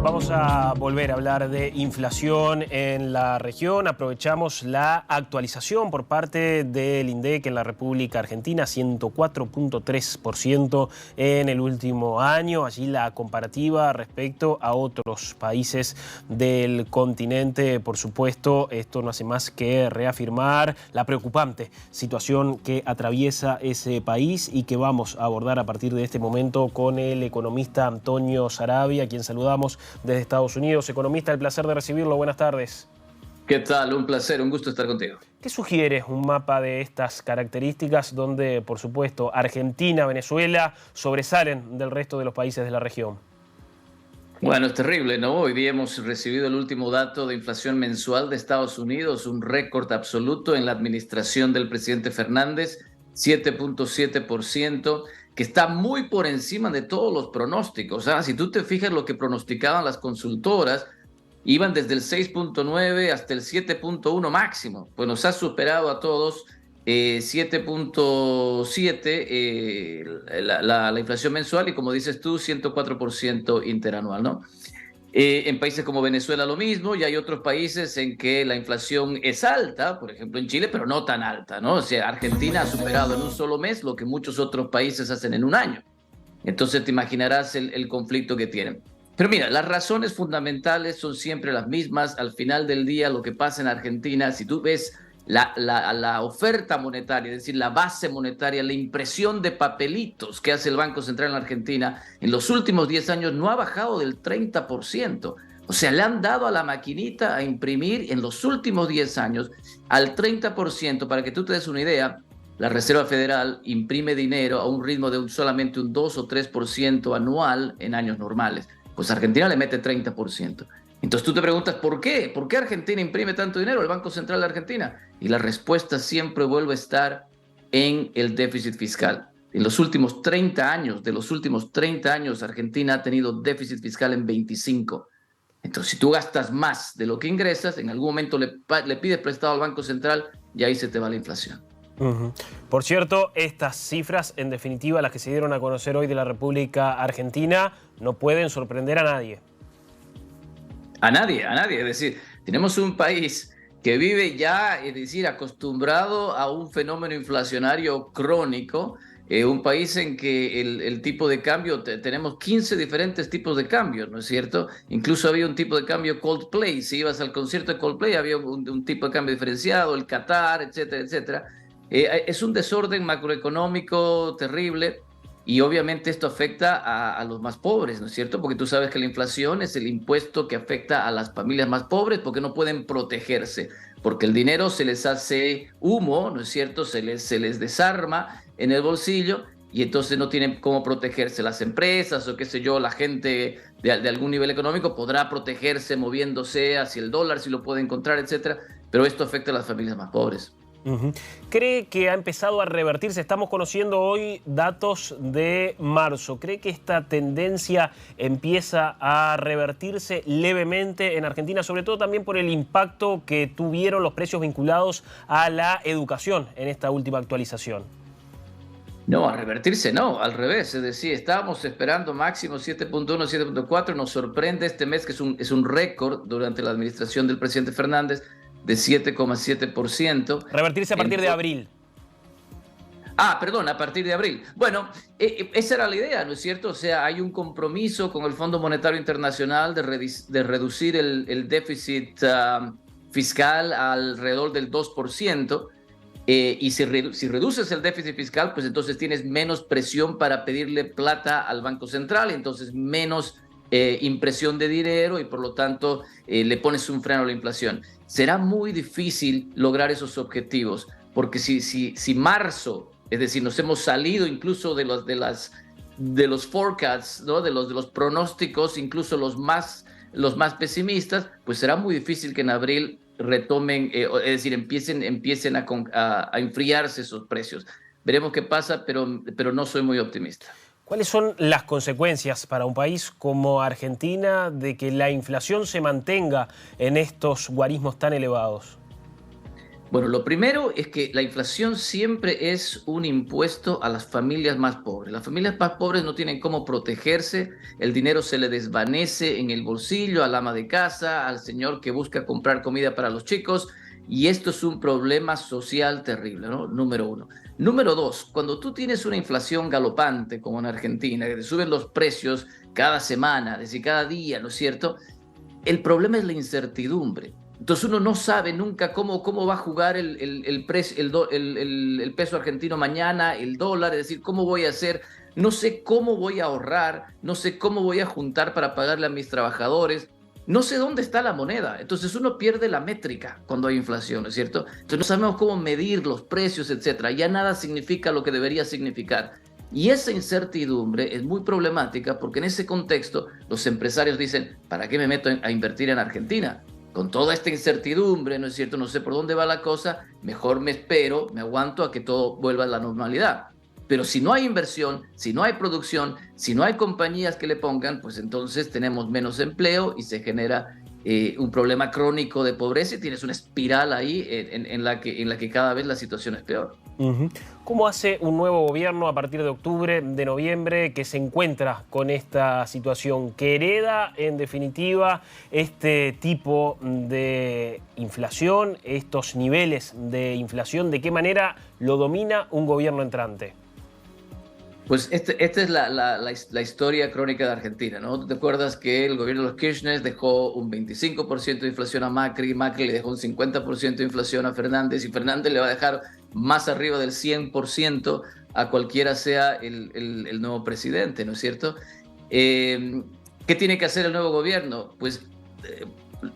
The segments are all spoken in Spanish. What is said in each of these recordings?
Vamos a volver a hablar de inflación en la región. Aprovechamos la actualización por parte del INDEC en la República Argentina, 104.3% en el último año. Allí la comparativa respecto a otros países del continente. Por supuesto, esto no hace más que reafirmar la preocupante situación que atraviesa ese país y que vamos a abordar a partir de este momento con el economista Antonio Saravia, a quien saludamos desde Estados Unidos. Economista, el placer de recibirlo. Buenas tardes. ¿Qué tal? Un placer, un gusto estar contigo. ¿Qué sugiere un mapa de estas características donde, por supuesto, Argentina, Venezuela sobresalen del resto de los países de la región? Bueno, es terrible, ¿no? Hoy día hemos recibido el último dato de inflación mensual de Estados Unidos, un récord absoluto en la administración del presidente Fernández, 7.7%, que está muy por encima de todos los pronósticos. Si tú te fijas lo que pronosticaban las consultoras, iban desde el 6.9 hasta el 7.1 máximo. Pues nos ha superado a todos 7.7 la inflación mensual y, como dices tú, 104% interanual, ¿no? En países como Venezuela lo mismo, y hay otros países en que la inflación es alta, por ejemplo en Chile, pero no tan alta, ¿no? O sea, Argentina ha superado en un solo mes lo que muchos otros países hacen en un año. Entonces te imaginarás el conflicto que tienen. Pero mira, las razones fundamentales son siempre las mismas. Al final del día, lo que pasa en Argentina, si tú ves la oferta monetaria, es decir, la base monetaria, la impresión de papelitos que hace el Banco Central en la Argentina, en los últimos 10 años no ha bajado del 30%. O sea, le han dado a la maquinita a imprimir en los últimos 10 años al 30%. Para que tú te des una idea, la Reserva Federal imprime dinero a un ritmo de solamente un 2 o 3% anual en años normales. Pues Argentina le mete 30%. Entonces tú te preguntas, ¿por qué? ¿Por qué Argentina imprime tanto dinero, el Banco Central de Argentina? Y la respuesta siempre vuelve a estar en el déficit fiscal. En los últimos 30 años, Argentina ha tenido déficit fiscal en 25. Entonces, si tú gastas más de lo que ingresas, en algún momento le pides prestado al Banco Central y ahí se te va la inflación. Por cierto, estas cifras, en definitiva, las que se dieron a conocer hoy de la República Argentina, no pueden sorprender a nadie. A nadie. Es decir, tenemos un país que vive ya, es decir, acostumbrado a un fenómeno inflacionario crónico, un país en que el tipo de cambio, tenemos 15 diferentes tipos de cambio, ¿no es cierto? Incluso había un tipo de cambio Coldplay, si ibas al concierto de Coldplay había un tipo de cambio diferenciado, el Qatar, etcétera, etcétera. Es un desorden macroeconómico terrible. Y obviamente esto afecta a los más pobres, ¿no es cierto? Porque tú sabes que la inflación es el impuesto que afecta a las familias más pobres porque no pueden protegerse, porque el dinero se les hace humo, ¿no es cierto? Se les desarma en el bolsillo y entonces no tienen cómo protegerse. Las empresas o qué sé yo, la gente de algún nivel económico podrá protegerse moviéndose hacia el dólar si lo puede encontrar, etcétera, pero esto afecta a las familias más pobres. ¿Cree que ha empezado a revertirse? Estamos conociendo hoy datos de marzo. ¿Cree que esta tendencia empieza a revertirse levemente en Argentina, sobre todo también por el impacto que tuvieron los precios vinculados a la educación en esta última actualización? No, a revertirse no, al revés. Es decir, estábamos esperando máximo 7.1, 7.4. Nos sorprende este mes, que es un récord durante la administración del presidente Fernández, de 7,7%. Revertirse a partir de abril. Perdón, a partir de abril. Bueno, esa era la idea, ¿no es cierto? O sea, hay un compromiso con el Fondo Monetario Internacional de reducir el déficit fiscal alrededor del 2%. Y si reduces el déficit fiscal, pues entonces tienes menos presión para pedirle plata al Banco Central, entonces menos impresión de dinero y por lo tanto le pones un freno a la inflación. Será muy difícil lograr esos objetivos, porque si marzo, es decir, nos hemos salido incluso de los forecasts, ¿no? de los pronósticos, incluso los más pesimistas, pues será muy difícil que en abril retomen, es decir, empiecen a enfriarse esos precios. Veremos qué pasa, pero no soy muy optimista. ¿Cuáles son las consecuencias para un país como Argentina de que la inflación se mantenga en estos guarismos tan elevados? Bueno, lo primero es que la inflación siempre es un impuesto a las familias más pobres. Las familias más pobres no tienen cómo protegerse, el dinero se le desvanece en el bolsillo al ama de casa, al señor que busca comprar comida para los chicos, y esto es un problema social terrible, ¿no? Número uno. Número dos, cuando tú tienes una inflación galopante como en Argentina, que te suben los precios cada semana, es decir, cada día, ¿no es cierto? El problema es la incertidumbre. Entonces uno no sabe nunca cómo va a jugar el peso argentino mañana, el dólar, es decir, cómo voy a hacer, no sé cómo voy a ahorrar, no sé cómo voy a juntar para pagarle a mis trabajadores, no sé dónde está la moneda. Entonces uno pierde la métrica cuando hay inflación, ¿no es cierto? Entonces no sabemos cómo medir los precios, etcétera. Ya nada significa lo que debería significar. Y esa incertidumbre es muy problemática porque en ese contexto los empresarios dicen, ¿para qué me meto a invertir en Argentina? Con toda esta incertidumbre, ¿no es cierto? No sé por dónde va la cosa, mejor me espero, me aguanto a que todo vuelva a la normalidad. Pero si no hay inversión, si no hay producción, si no hay compañías que le pongan, pues entonces tenemos menos empleo y se genera un problema crónico de pobreza y tienes una espiral ahí en la que cada vez la situación es peor. Ujú. ¿Cómo hace un nuevo gobierno a partir de octubre, de noviembre, que se encuentra con esta situación, que hereda en definitiva este tipo de inflación, estos niveles de inflación? ¿De qué manera lo domina un gobierno entrante? Pues esta es la historia crónica de Argentina, ¿no? ¿Tú te acuerdas que el gobierno de los Kirchner dejó un 25% de inflación a Macri, Macri le dejó un 50% de inflación a Fernández y Fernández le va a dejar más arriba del 100% a cualquiera sea el nuevo presidente, ¿no es cierto? ¿Qué tiene que hacer el nuevo gobierno? Pues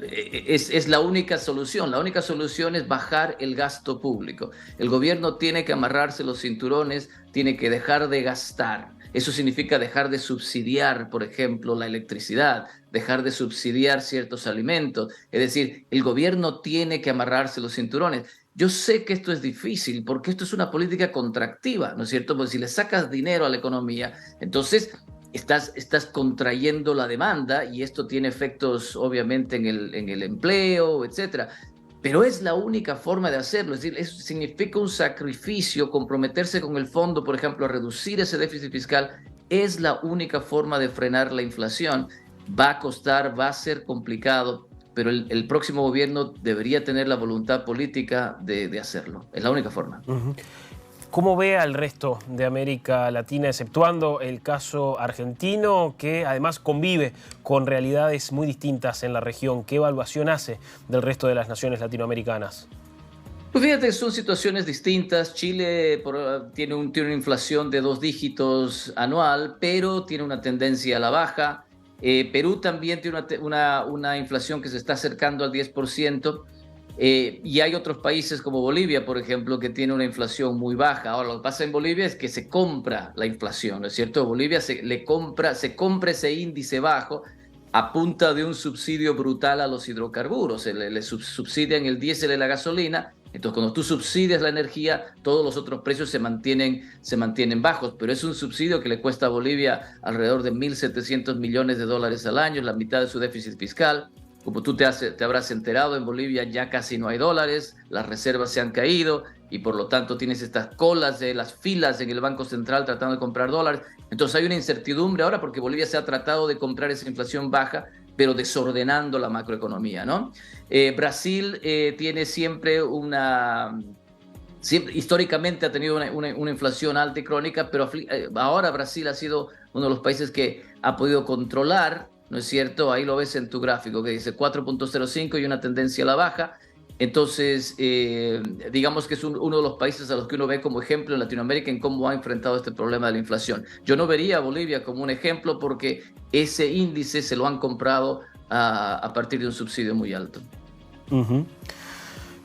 es la única solución. La única solución es bajar el gasto público. El gobierno tiene que amarrarse los cinturones, tiene que dejar de gastar. Eso significa dejar de subsidiar, por ejemplo, la electricidad, dejar de subsidiar ciertos alimentos. Es decir, el gobierno tiene que amarrarse los cinturones. Yo sé que esto es difícil porque esto es una política contractiva, ¿no es cierto? Porque si le sacas dinero a la economía, entonces estás contrayendo la demanda y esto tiene efectos obviamente en el empleo, etcétera. Pero es la única forma de hacerlo, es decir, eso significa un sacrificio, comprometerse con el fondo, por ejemplo, a reducir ese déficit fiscal, es la única forma de frenar la inflación. Va a costar, va a ser complicado, pero el próximo gobierno debería tener la voluntad política de hacerlo. Es la única forma. Uh-huh. ¿Cómo ve al resto de América Latina, exceptuando el caso argentino, que además convive con realidades muy distintas en la región? ¿Qué evaluación hace del resto de las naciones latinoamericanas? Pues fíjate, son situaciones distintas. Chile tiene una inflación de 2 dígitos anual, pero tiene una tendencia a la baja. Perú también tiene una inflación que se está acercando al 10%. Y hay otros países como Bolivia, por ejemplo, que tiene una inflación muy baja. Ahora, lo que pasa en Bolivia es que se compra la inflación, ¿no es cierto? Bolivia se compra ese índice bajo a punta de un subsidio brutal a los hidrocarburos. Le subsidian el diésel y la gasolina. Entonces, cuando tú subsidias la energía, todos los otros precios se mantienen bajos. Pero es un subsidio que le cuesta a Bolivia alrededor de 1.700 millones de dólares al año, la mitad de su déficit fiscal. Como tú te habrás enterado, en Bolivia ya casi no hay dólares, las reservas se han caído y por lo tanto tienes estas colas de las filas en el Banco Central tratando de comprar dólares. Entonces hay una incertidumbre ahora porque Bolivia se ha tratado de comprar esa inflación baja, pero desordenando la macroeconomía, ¿no? Brasil tiene históricamente ha tenido una inflación alta y crónica, pero ahora Brasil ha sido uno de los países que ha podido controlar, ¿no es cierto? Ahí lo ves en tu gráfico que dice 4.05 y una tendencia a la baja. Entonces, digamos que es uno de los países a los que uno ve como ejemplo en Latinoamérica en cómo ha enfrentado este problema de la inflación. Yo no vería a Bolivia como un ejemplo porque ese índice se lo han comprado a partir de un subsidio muy alto. Uh-huh.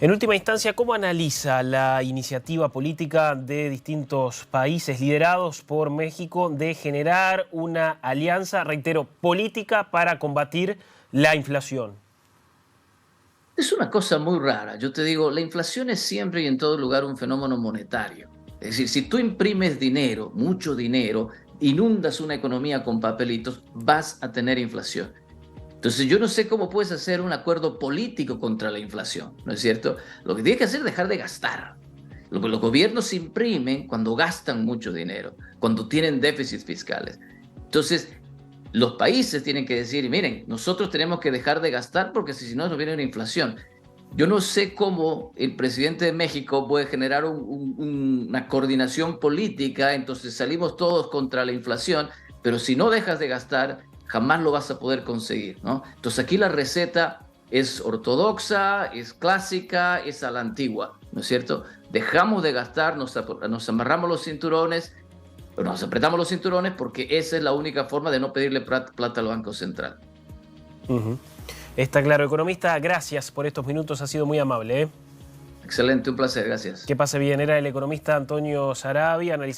En última instancia, ¿cómo analiza la iniciativa política de distintos países liderados por México de generar una alianza, reitero, política para combatir la inflación? Es una cosa muy rara. Yo te digo, la inflación es siempre y en todo lugar un fenómeno monetario. Es decir, si tú imprimes dinero, mucho dinero, inundas una economía con papelitos, vas a tener inflación. Entonces yo no sé cómo puedes hacer un acuerdo político contra la inflación, ¿no es cierto? Lo que tienes que hacer es dejar de gastar. Lo que los gobiernos imprimen cuando gastan mucho dinero, cuando tienen déficits fiscales. Entonces, los países tienen que decir, miren, nosotros tenemos que dejar de gastar porque si no nos viene una inflación. Yo no sé cómo el presidente de México puede generar una coordinación política, entonces salimos todos contra la inflación, pero si no dejas de gastar, jamás lo vas a poder conseguir, ¿no? Entonces aquí la receta es ortodoxa, es clásica, es a la antigua, ¿no es cierto? Dejamos de gastar, nos amarramos los cinturones, nos apretamos los cinturones porque esa es la única forma de no pedirle plata al Banco Central. Está claro, economista, gracias por estos minutos, ha sido muy amable. Excelente, un placer, gracias. Que pase bien, era el economista Antonio Saravia, analizando